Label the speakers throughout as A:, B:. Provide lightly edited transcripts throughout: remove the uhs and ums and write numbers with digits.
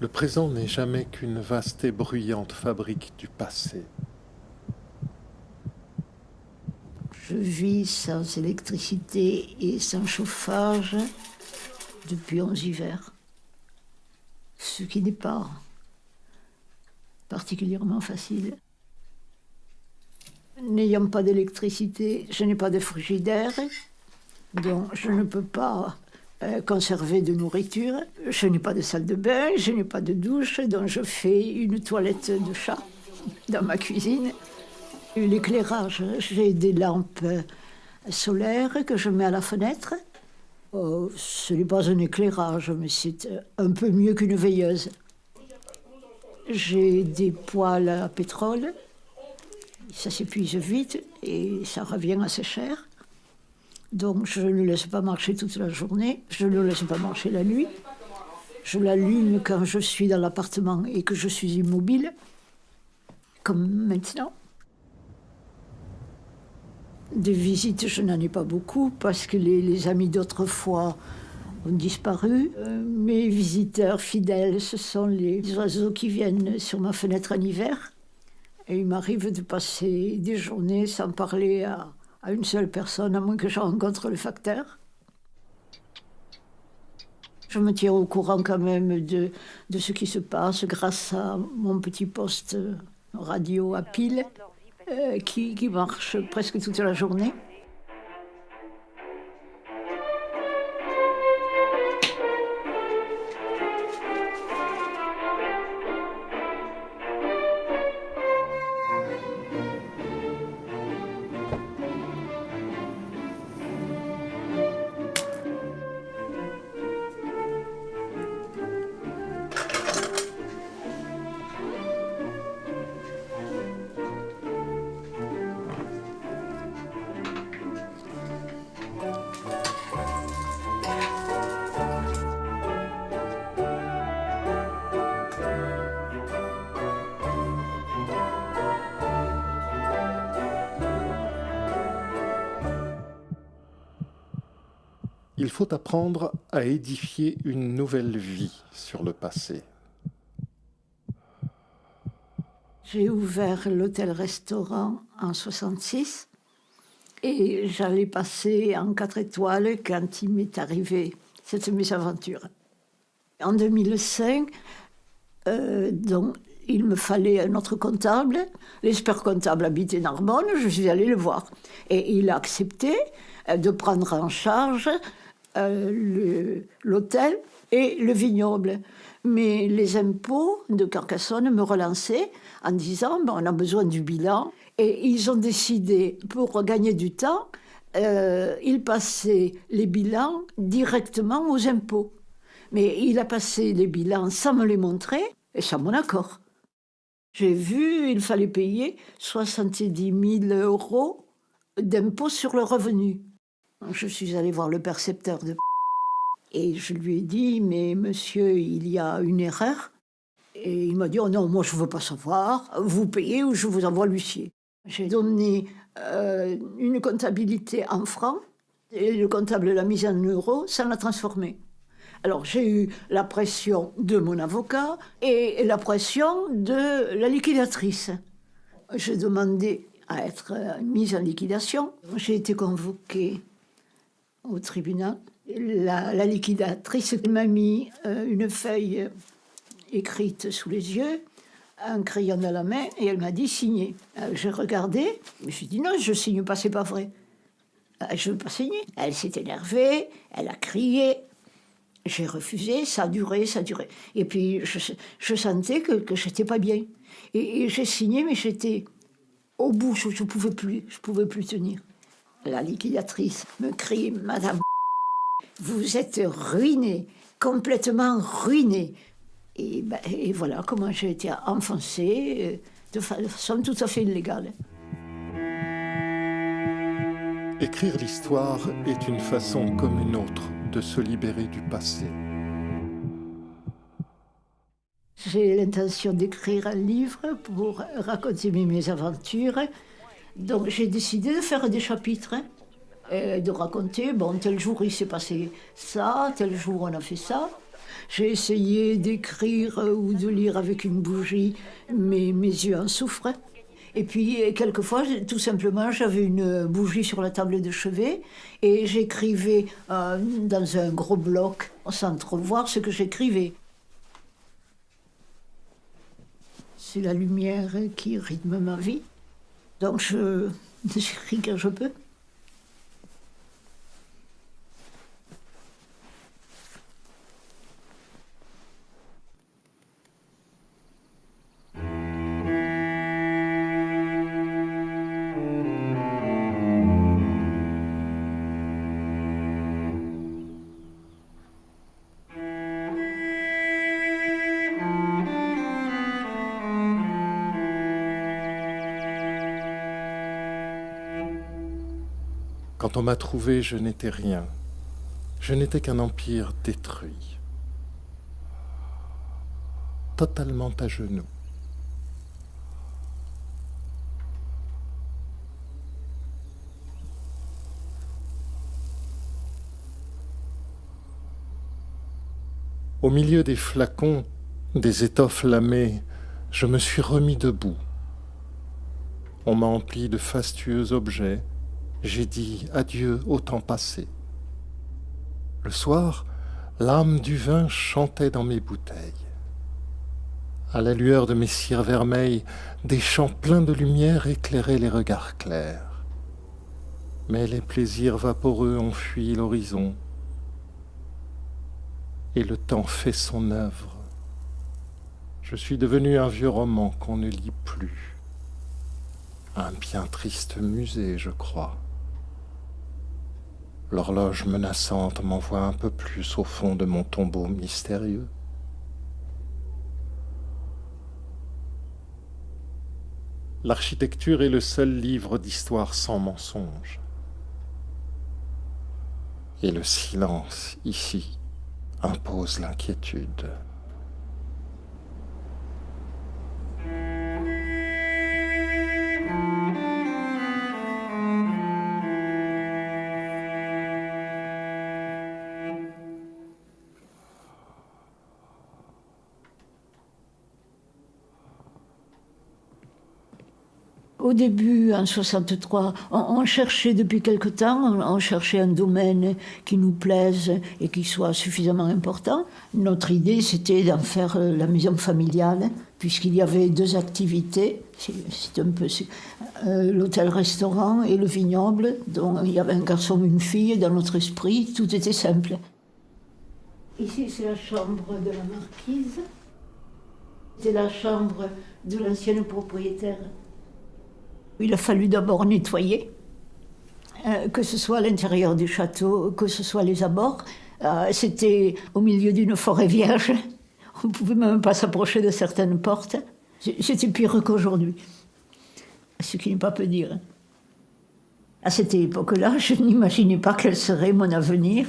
A: Le présent n'est jamais qu'une vaste et bruyante fabrique du passé.
B: Je vis sans électricité et sans chauffage depuis 11 hivers, ce qui n'est pas particulièrement facile. N'ayant pas d'électricité, je n'ai pas de frigidaire, donc je ne peux pas conserver de nourriture. Je n'ai pas de salle de bain, je n'ai pas de douche, donc je fais une toilette de chat dans ma cuisine. L'éclairage, j'ai des lampes solaires que je mets à la fenêtre. Ce n'est pas un éclairage, mais c'est un peu mieux qu'une veilleuse. J'ai des poêles à pétrole. Ça s'épuise vite et ça revient assez cher. Donc je ne laisse pas marcher toute la journée, je ne laisse pas marcher la nuit. Je l'allume quand je suis dans l'appartement et que je suis immobile, comme maintenant. Des visites, je n'en ai pas beaucoup parce que les amis d'autrefois ont disparu. Mes visiteurs fidèles, ce sont les oiseaux qui viennent sur ma fenêtre en hiver. Et il m'arrive de passer des journées sans parler à une seule personne, à moins que je rencontre le facteur. Je me tiens au courant quand même de ce qui se passe grâce à mon petit poste radio à pile qui marche presque toute la journée.
A: Il faut apprendre à édifier une nouvelle vie sur le passé.
B: J'ai ouvert l'hôtel-restaurant en 1966 et j'allais passer en 4 étoiles quand il m'est arrivé cette mésaventure. En 2005, donc, il me fallait un autre comptable. L'expert comptable habitait Narbonne, je suis allée le voir. Et il a accepté de prendre en charge l'hôtel et le vignoble. Mais les impôts de Carcassonne me relançaient en disant on a besoin du bilan. Et ils ont décidé, pour gagner du temps, ils passaient les bilans directement aux impôts. Mais il a passé les bilans sans me les montrer et sans mon accord. J'ai vu, il fallait payer 70 000 € d'impôts sur le revenu. Je suis allée voir le percepteur de et je lui ai dit, mais monsieur, il y a une erreur. Et il m'a dit, oh non, moi je ne veux pas savoir, vous payez ou je vous envoie l'huissier. J'ai donné une comptabilité en francs et le comptable l'a mise en euros sans la transformer. Alors j'ai eu la pression de mon avocat et la pression de la liquidatrice. J'ai demandé à être mise en liquidation. J'ai été convoquée au tribunal. La liquidatrice m'a mis une feuille écrite sous les yeux, un crayon dans la main, et elle m'a dit signer. J'ai regardé, je me suis dit non, je signe pas, c'est pas vrai. Je ne veux pas signer. Elle s'est énervée, elle a crié. J'ai refusé, ça a duré. Et puis je sentais que j'étais pas bien. Et j'ai signé, mais j'étais au bout, je pouvais plus tenir. La liquidatrice me crie, Madame, vous êtes ruinée, complètement ruinée. Et voilà comment j'ai été enfoncée de façon tout à fait illégale.
A: Écrire l'histoire est une façon comme une autre de se libérer du passé.
B: J'ai l'intention d'écrire un livre pour raconter mes aventures. Donc j'ai décidé de faire des chapitres, de raconter, bon, tel jour il s'est passé ça, tel jour on a fait ça. J'ai essayé d'écrire ou de lire avec une bougie, mais mes yeux en souffraient. Et puis, quelquefois, tout simplement, j'avais une bougie sur la table de chevet et j'écrivais dans un gros bloc sans trop voir ce que j'écrivais. C'est la lumière qui rythme ma vie. Donc, j'écris quand je peux.
A: Quand on m'a trouvé, je n'étais rien. Je n'étais qu'un empire détruit. Totalement à genoux. Au milieu des flacons, des étoffes lamées, je me suis remis debout. On m'a empli de fastueux objets. J'ai dit adieu au temps passé. Le soir, l'âme du vin chantait dans mes bouteilles. À la lueur de mes cires vermeilles, des champs pleins de lumière éclairaient les regards clairs. Mais les plaisirs vaporeux ont fui l'horizon. Et le temps fait son œuvre. Je suis devenu un vieux roman qu'on ne lit plus. Un bien triste musée, je crois. L'horloge menaçante m'envoie un peu plus au fond de mon tombeau mystérieux. L'architecture est le seul livre d'histoire sans mensonge. Et le silence, ici, impose l'inquiétude.
B: Au début, en 63, on cherchait depuis quelque temps, on cherchait un domaine qui nous plaise et qui soit suffisamment important. Notre idée, c'était d'en faire la maison familiale, puisqu'il y avait deux activités, c'est un peu l'hôtel-restaurant et le vignoble, dont il y avait un garçon et une fille. Dans notre esprit, tout était simple. Ici, c'est la chambre de la marquise. C'est la chambre de l'ancienne propriétaire. Il a fallu d'abord nettoyer, que ce soit à l'intérieur du château, que ce soit les abords. C'était au milieu d'une forêt vierge. On ne pouvait même pas s'approcher de certaines portes. C'était pire qu'aujourd'hui, ce qui n'est pas peu dire. À cette époque-là, je n'imaginais pas quel serait mon avenir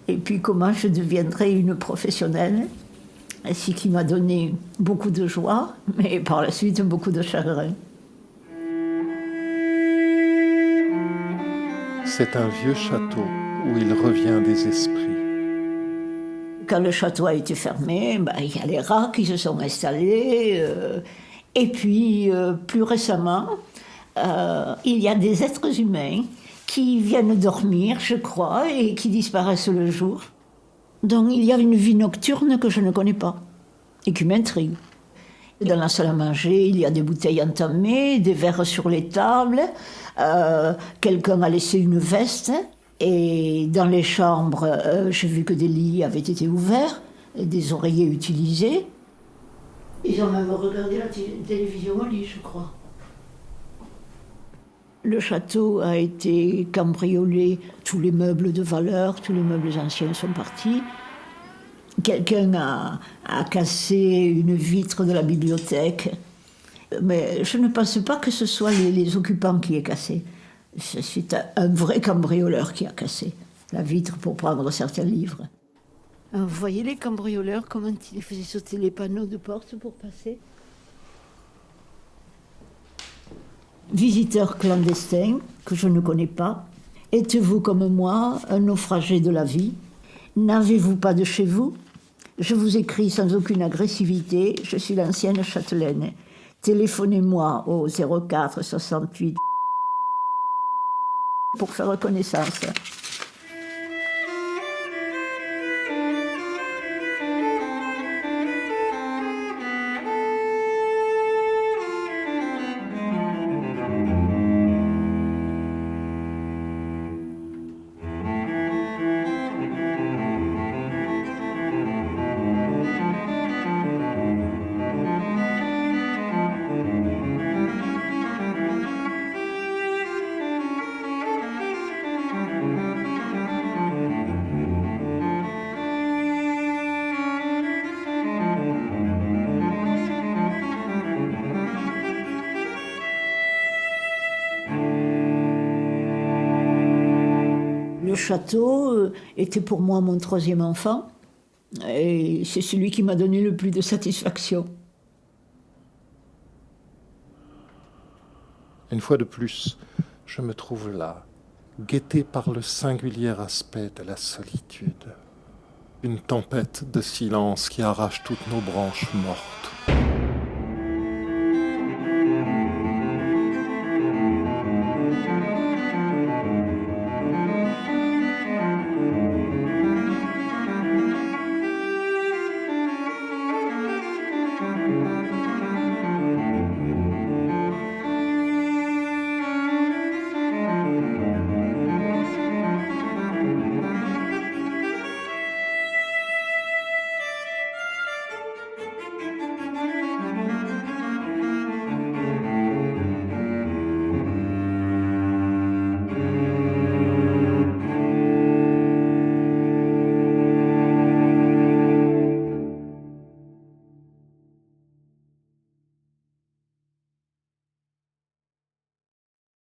B: et puis comment je deviendrais une professionnelle, ce qui m'a donné beaucoup de joie, mais par la suite beaucoup de chagrin.
A: C'est un vieux château où il revient des esprits.
B: Quand le château a été fermé, il y a les rats qui se sont installés. Et puis, plus récemment, il y a des êtres humains qui viennent dormir, je crois, et qui disparaissent le jour. Donc, il y a une vie nocturne que je ne connais pas et qui m'intrigue. Dans la salle à manger, il y a des bouteilles entamées, des verres sur les tables. Quelqu'un a laissé une veste. Et dans les chambres, j'ai vu que des lits avaient été ouverts, des oreillers utilisés. Ils ont même regardé la télévision au lit, je crois. Le château a été cambriolé. Tous les meubles de valeur, tous les meubles anciens sont partis. Quelqu'un a cassé une vitre de la bibliothèque. Mais je ne pense pas que ce soit les occupants qui aient cassé. C'est un vrai cambrioleur qui a cassé la vitre pour prendre certains livres. Vous voyez les cambrioleurs, comment ils faisaient sauter les panneaux de porte pour passer? Visiteur clandestin, que je ne connais pas. Êtes-vous comme moi, un naufragé de la vie? N'avez-vous pas de chez vous? Je vous écris sans aucune agressivité, je suis l'ancienne châtelaine. Téléphonez-moi au 04 68 pour faire connaissance. Le château était pour moi mon troisième enfant et c'est celui qui m'a donné le plus de satisfaction.
A: Une fois de plus, je me trouve là, guetté par le singulier aspect de la solitude. Une tempête de silence qui arrache toutes nos branches mortes.